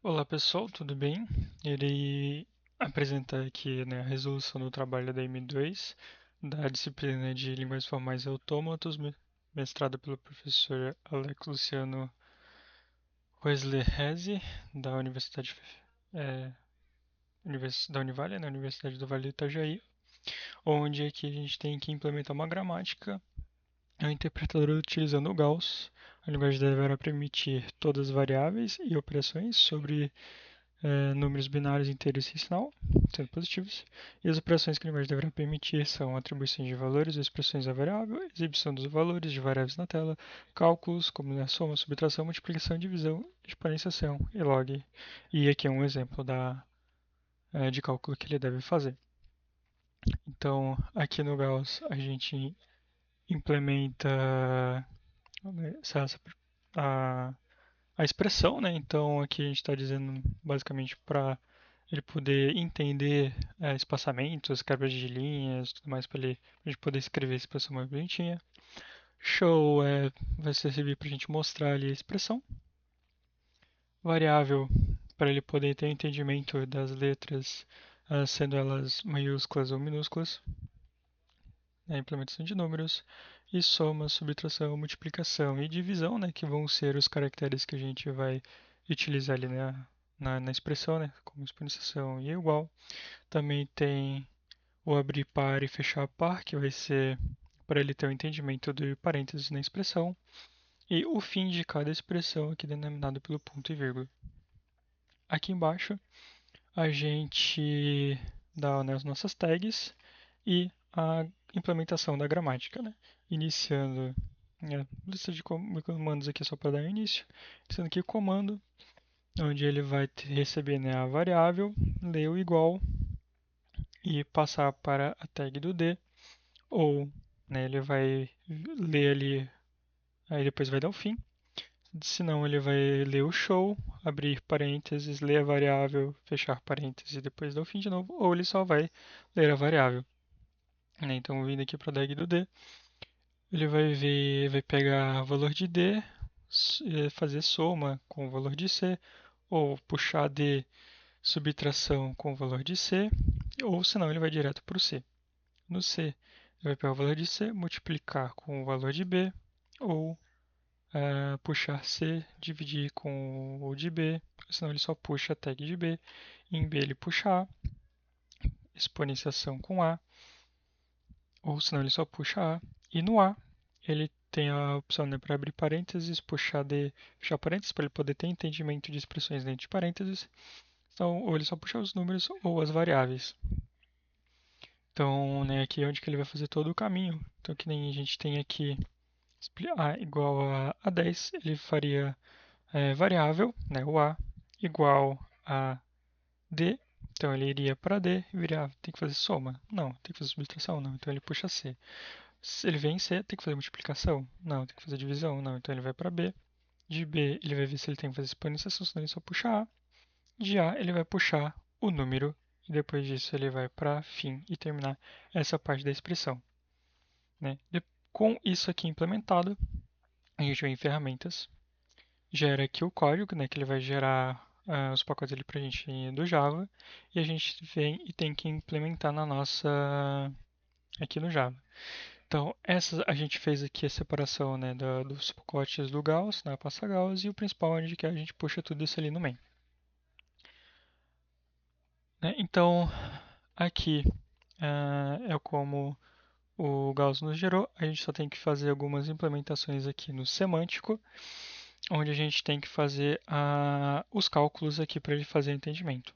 Olá pessoal, tudo bem? Irei apresentar aqui, né, a resolução do trabalho da M2 da disciplina de Linguagens Formais e Autômatos, mestrado pelo professor Alex Luciano Wesley Reze, da Universidade é, da Univale, na Universidade do Vale do Itajaí, onde aqui a gente tem que implementar uma gramática, a interpretadora utilizando o Gauss. A linguagem deverá permitir todas as variáveis e operações sobre números binários inteiros sem sinal, sendo positivos, e as operações que a linguagem deverá permitir são atribuições de valores, expressões da variável, exibição dos valores de variáveis na tela, cálculos como soma, subtração, multiplicação, divisão, exponenciação e log. E aqui é um exemplo de cálculo que ele deve fazer. Então, aqui no Gauss, a gente implementa a, a expressão, né? Então, aqui a gente está dizendo basicamente para ele poder entender espaçamentos, quebras de linhas, tudo mais para a gente poder escrever a expressão mais bonitinha. Show vai servir para a gente mostrar ali a expressão. Variável para ele poder ter entendimento das letras, sendo elas maiúsculas ou minúsculas. A implementação de números. E soma, subtração, multiplicação e divisão, né, que vão ser os caracteres que a gente vai utilizar ali na expressão, né, como exponenciação e igual. Também tem o abrir par e fechar par, que vai ser para ele ter o entendimento do parênteses na expressão, e o fim de cada expressão aqui denominado pelo ponto e vírgula. Aqui embaixo a gente dá, né, as nossas tags e a implementação da gramática, né? Iniciando lista de comandos aqui só para dar início, sendo que o comando onde ele vai receber, né, a variável, ler o igual e passar para a tag do D, ou, né, ele vai ler ali, aí depois vai dar o fim. Se não, ele vai ler o show, abrir parênteses, ler a variável, fechar parênteses e depois dar o fim de novo, ou ele só vai ler a variável. Né? Então, vindo aqui para a tag do D, ele vai ver, vai pegar o valor de D, fazer soma com o valor de C, ou puxar D subtração com o valor de C, ou senão ele vai direto para o C. No C, ele vai pegar o valor de C, multiplicar com o valor de B, ou puxar C, dividir com o de B, senão ele só puxa a tag de B. Em B ele puxa A, exponenciação com A, ou senão ele só puxa A. E no A, ele tem a opção, né, para abrir parênteses, puxar D, fechar parênteses, para ele poder ter entendimento de expressões dentro de parênteses. Então, ou ele só puxa os números ou as variáveis. Então, né, aqui é onde que ele vai fazer todo o caminho. Então, que nem a gente tem aqui A igual a 10, ele faria variável, né, o A, igual a D. Então, ele iria para D e viria, tem que fazer soma? Não. Tem que fazer subtração? Não. Então, ele puxa C. Se ele vem em C, tem que fazer multiplicação? Não. Tem que fazer divisão? Não. Então, ele vai para B. De B, ele vai ver se ele tem que fazer exponenciação, senão ele só puxa A. De A, ele vai puxar o número. E depois disso, ele vai para fim e terminar essa parte da expressão. Né? Com isso aqui implementado, a gente vem em ferramentas, gera aqui o código, né, que ele vai gerar os pacotes ali para a gente do Java, e a gente vem e tem que implementar na nossa aqui no Java. Então, essa a gente fez aqui a separação, né, dos pacotes do Gauss, na pasta Gauss, e o principal onde que a gente puxa tudo isso ali no main. Né? Então, aqui é como o Gauss nos gerou, a gente só tem que fazer algumas implementações aqui no semântico, onde a gente tem que fazer os cálculos aqui para ele fazer o entendimento.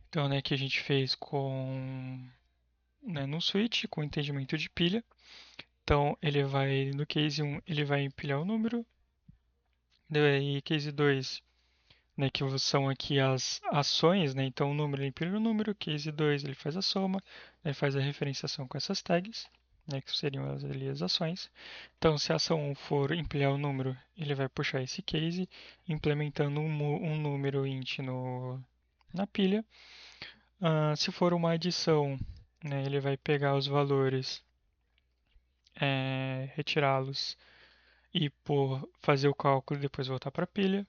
Então, né, que a gente fez no switch, com entendimento de pilha. Então, ele vai, no case 1, ele vai empilhar o número. Daí, case 2, né, que são aqui as ações, né? Então, o número ele empilha o número. Case 2, ele faz a soma, né, faz a referenciação com essas tags, né, que seriam ali as ações. Então, se a ação 1 for empilhar o número, ele vai puxar esse case, implementando um número int na pilha. Se for uma adição, né, ele vai pegar os valores, retirá-los e por fazer o cálculo e depois voltar para a pilha.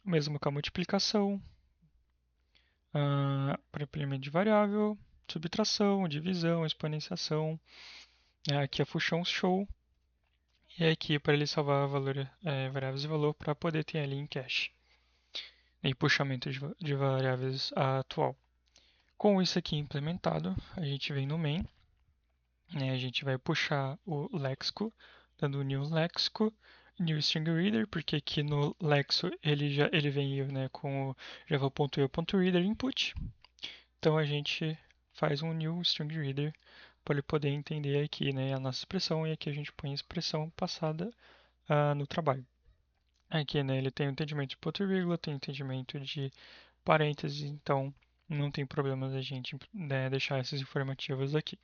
O mesmo com a multiplicação, para implemento de variável, subtração, divisão, exponenciação. Aqui a função show. E aqui para ele salvar variáveis de valor para poder ter ali em cache. E puxamento de variáveis atual. Com isso aqui implementado, a gente vem no main, né, a gente vai puxar o léxico, dando new léxico, new string reader, porque aqui no lexo ele vem né, com o java.eu.reader input. Então a gente faz um new string reader para ele poder entender aqui né, a nossa expressão e aqui a gente põe a expressão passada no trabalho. Aqui né, ele tem o entendimento de ponto e vírgula, tem o entendimento de parênteses, então não tem problema da gente né, deixar esses informativos aqui.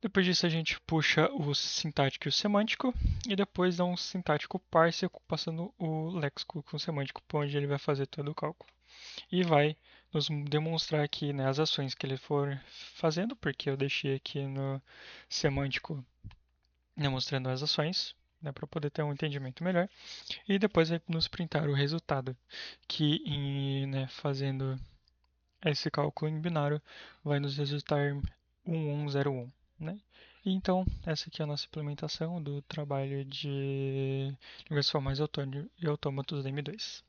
Depois disso a gente puxa o sintático e o semântico e depois dá um sintático parse passando o léxico com o semântico por onde ele vai fazer todo o cálculo. E vai nos demonstrar aqui né, as ações que ele for fazendo, porque eu deixei aqui no semântico demonstrando as ações, né, para poder ter um entendimento melhor. E depois vai nos printar o resultado, que né, fazendo esse cálculo em binário vai nos resultar 1101, né? E então, essa aqui é a nossa implementação do trabalho de linguagens formais e autômatos da M2.